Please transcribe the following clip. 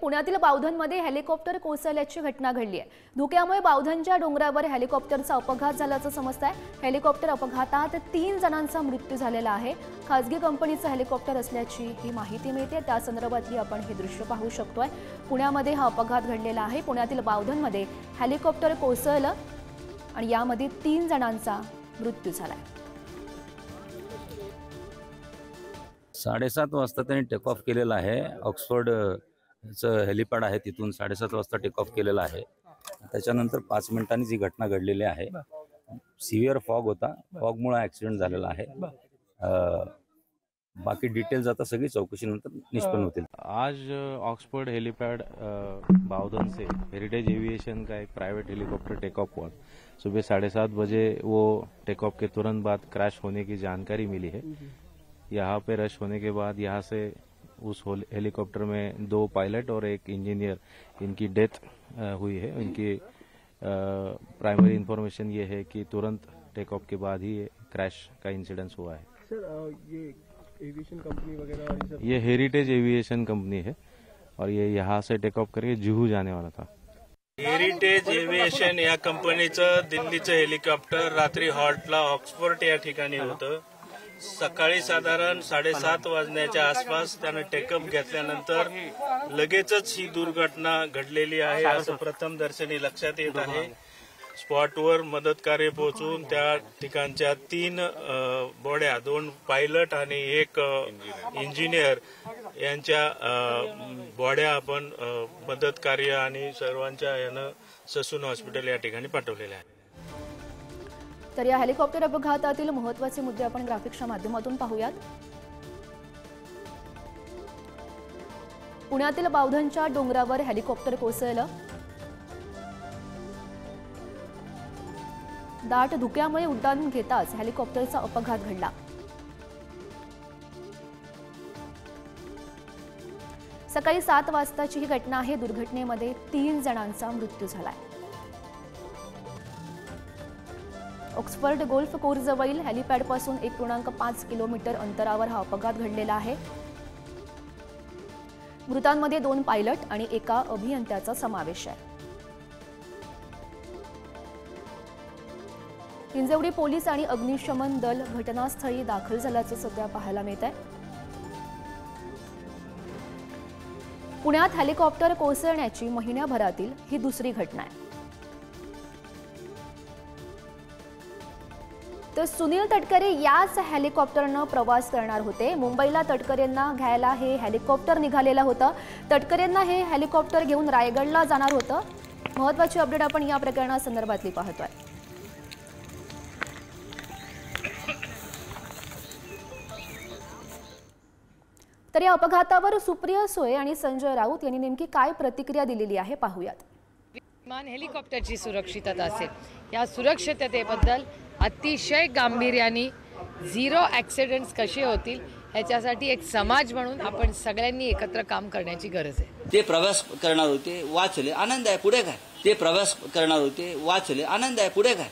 पुण्यातील बावधनमध्ये हेलिकॉप्टर कोसळल्याची घटना घडली आहे। धुक्यामुळे बावधनच्या डोंगरावर हेलिकॉप्टरचा अपघात झाल्याचं समजतंय। हेलिकॉप्टर अपघातात 3 जणांचा मृत्यू झालेला आहे। खासगी कंपनीचं हेलिकॉप्टर असल्याची ही माहिती मिळते। त्या संदर्भातली आपण हे दृश्य पाहू शकतोय। पुण्यामध्ये हा अपघात घडलेला आहे। पुण्यातील बावधनमध्ये हेलिकॉप्टर कोसळलं आणि यामध्ये 3 जणांचा मृत्यू झालाय। 7:30 वाजता त्यांनी टेक ऑफ केलेला आहे। ऑक्सफर्ड हेलिपॅड आहे, तिथून 7:30 वाजता टेक ऑफ केलेला आहे। त्याच्यानंतर 5 मिनिटांनी जी घटना घडलेली आहे, सिव्हिअर फॉग होता, फॉगमुळे ॲक्सिडेंट झालेला आहे। बाकी डिटेल्स आता सगळी चौकशीनंतर निष्पन्न होतील। आज ऑक्सफर्ड हेलीपैड बावधन से हेरिटेज एविएशन का एक प्राइवेट हेलीकॉप्टर टेक ऑफ हुआ। सुबह 7:30 बजे वो टेक ऑफ के तुरंत बाद क्रैश होने की जानकारी मिली है। यहाँ पे रश होने के बाद यहाँ से उस हेलीकॉप्टर में 2 पायलट और 1 इंजीनियर, इनकी डेथ हुई है। इनकी प्राइमरी इंफॉर्मेशन ये है कि तुरंत टेक ऑफ के बाद ही क्रैश का इंसिडेंस हुआ है। सर, ये एविएशन कंपनी वगैरह ये हेरिटेज एविएशन कंपनी है और ये यहाँ से टेक ऑफ करके जुहू जाने वाला था। हेरिटेज एविएशन या कंपनीचं दिल्लीचं हेलिकॉप्टर रात्री हॉल्टला ऑक्सफर्ड या ठिकाणी होतं। सकाळी साधारण 7:30 वाजण्याच्या आसपास त्यानं टेकअप घेतल्यानंतर लगेचच ही दुर्घटना घडलेली आहे असं प्रथमदर्शनी लक्षात येत आहे। स्पॉटवर मदत कार्य पोहोचून त्या ठिकाणच्या 3 बॉड्या, 2 पायलट आणि 1 इंजिनियर यांच्या बॉड्या आपण मदत कार्य आणि सर्वांच्या यानं ससून हॉस्पिटल या ठिकाणी पाठवलेल्या आहेत। तर या हेलिकॉप्टर अपघातातील महत्त्वाचे मुद्दे आपण ग्राफिक्सच्या माध्यमातून पाहूयात। पुण्यातील बावधनच्या डोंगरावर हेलिकॉप्टर कोसळलं। दाट धुक्यामुळे उड्डाण घेताच हेलिकॉप्टरचा अपघात घडला। सकाळी 7 वाजताची ही घटना आहे। दुर्घटनेमध्ये 3 जणांचा मृत्यू झालाय। ऑक्सफर्ड गोल्फ कोर्सजवळील हेलिपॅडपासून 1.5 किलोमीटर अंतरावर हा अपघात घडलेला आहे। मृतांमध्ये 2 पायलट आणि 1 अभियंत्याचा समावेश आहे। हिंजवडी पोलीस आणि अग्निशमन दल घटनास्थळी दाखल झाल्याचं सध्या पाहायला मिळत आहे। पुण्यात हेलिकॉप्टर कोसळण्याची महिन्याभरातील ही दुसरी घटना आहे। तर सुनील तटकरे याच हेलिकॉप्टरनं प्रवास करणार होते। मुंबईला तटकरेंना घ्यायला हे हेलिकॉप्टर निघालेलं होतं। तटकरेंना हे हेलिकॉप्टर घेऊन रायगडला जाणार होतं। महत्त्वाची अपडेट आपण या प्रकरणासंदर्भातली पाहतोय। तर या अपघातावर सुप्रिया सुळे आणि संजय राऊत यांनी नेमकी काय प्रतिक्रिया दिलेली आहे पाहूयात। विमान हेलिकॉप्टरची सुरक्षितता असेल, या सुरक्षिततेबद्दल अतिशय गांभीर्याने 0 ॲक्सिडेंट्स कसे होतील ह्याच्यासाठी एक समाज म्हणून आपण सगळ्यांनी एकत्र काम करण्याची गरज आहे। ते प्रवास करणार होते, वाचले, आनंद आहे, पुढे काय। ते प्रवास करणार होते, वाचले, आनंद आहे, पुढे काय।